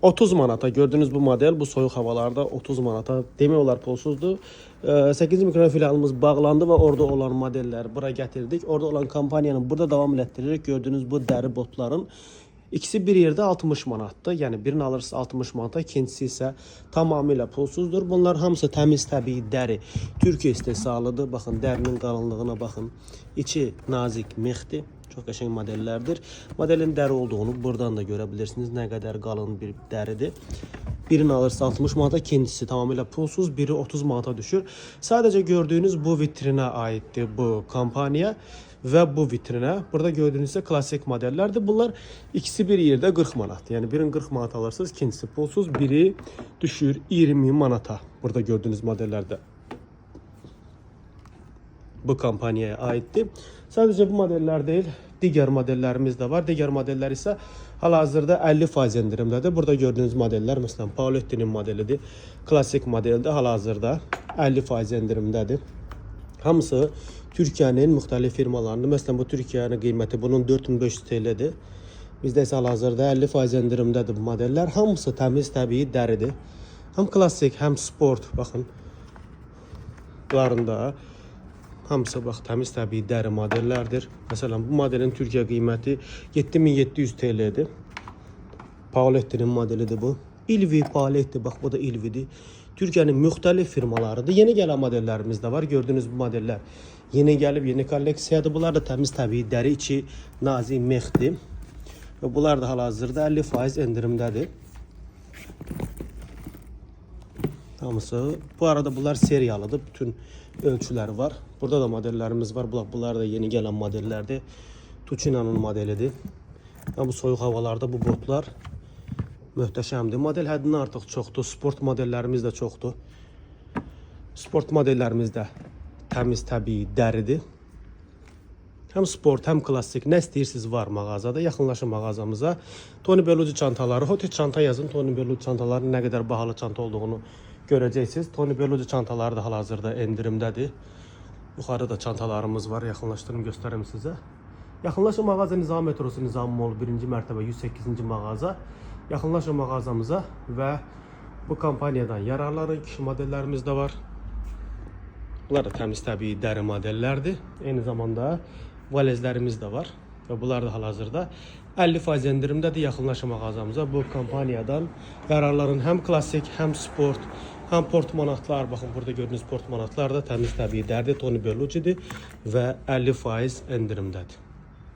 30 manata gördüğünüz bu model bu soyuq havalarda 30 manata demək olar pulsuzdur. 8 mikrofilamiz bağlandı və orada olan modelləri bura gətirdik. Orada olan kampaniyanın burada davam elətdiririk. Gördüğünüz bu dəri botların İkisi bir yerdə 60 manatdır. Yəni birini alırsınız 60 manata, ikincisi isə tamamilə pulsuzdur. Bunlar hamısı təmiz təbii dəri. Türkiyə istehsalıdır. Baxın dərinin qalınlığına baxın. İçi nazik mexdir. Çox qəşəng modellərdir. Modelin dəri olduğunu buradan da görə bilirsiniz. Nə qədər qalın bir dəridir. Birini alırsınız 60 manata, ikincisi tamamilə pulsuz, biri 30 manata düşür. Sadəcə gördüyünüz bu vitrinə aiddir bu kampaniya. Və bu vitrinə. Burada gördüğünüz ise klasik modellerdir. Bunlar ikisi bir yerde 40 manat. Yani birini 40 manat alırsınız, ikincisi pulsuz, biri düşür 20 manata. Burada gördüğünüz modellerde bu kampanyaya aittir. Sadece bu modeller değil, diğer modellerimiz de var. Diğer modeller ise hal-hazırda 50% indirimdedir. Burada gördüğünüz modeller mesela Pauletti'nin modelidir. Klasik modeldir. Hal-hazırda 50% indirimdedir. Hamısı Türkiye'nin müxtəlif firmalarında. Mesela bu Türkiye'nin qiyməti bunun 4500 TL'dir. Bizdə isə hal-hazırda 50% indirimdədir bu modeller. Hamısı təmiz təbii dəridir. Həm klasik, həm sport. Baxın. Bunlarında hamısı bax təmiz təbii dəri modellerdir. Mesela bu modelin Türkiye qiyməti 7700 TL'dir. Pauletti'nin modelidir bu. Ilvi Pauletti, bax bu da Ilvi'dir. Türkiye'nin müxtəlif firmalarıdır. Yeni gelen modellerimiz de var. Gördüğünüz bu modeller yeni gelip yeni kolleksiyadır. Bunlar da təmiz təbii dəri, içi nazik mexdir. Ve bunlar da hal-hazırda 50% endirimdədir. Hamısı. Bu arada bunlar seriyalıdır. Bütün ölçüleri var. Burada da modellerimiz var. Bunlar da yeni gelen modellerdir. Tuçina'nın modelidir. Bu soyuq havalarda bu botlar möhtəşəmdir. Model həddindən artıq çoxdur. Sport modellərimiz də çoxdur. Sport modellərimiz də təmiz təbii dəridir. Həm sport, həm klassik nə istəyirsiniz var mağazada. Yaxınlaşın mağazamıza. Tony Bellucci çantaları, Hotel çanta yazın. Tony Bellucci çantalarının nə qədər bahalı çanta olduğunu görəcəksiniz. Tony Bellucci çantaları da hal-hazırda endirimdədir. Yuxarıda çantalarımız var. Yaxınlaşdırım göstərim sizə. Yaxınlaşın mağaza Nizam metrosu, Nizam Mall 1-ci mərtəbə 108-ci mağaza. Yaxınlaşın mağazamıza və bu kampaniyadan yararlanın. Kişi modellerimiz də var. Bunlar da təmiz təbii dəri modellerdir. Eyni zamanda valezlərimiz də var. Və bunlar da hal-hazırda 50% endirimdədir. Yaxınlaşın mağazamıza. Bu kampaniyadan yararlanın. Həm klasik, həm sport, həm portmanatlar. Baxın burada gördüğünüz portmanatlar da təmiz təbii dəridir. Tony Bellucci'dir və 50% endirimdədir.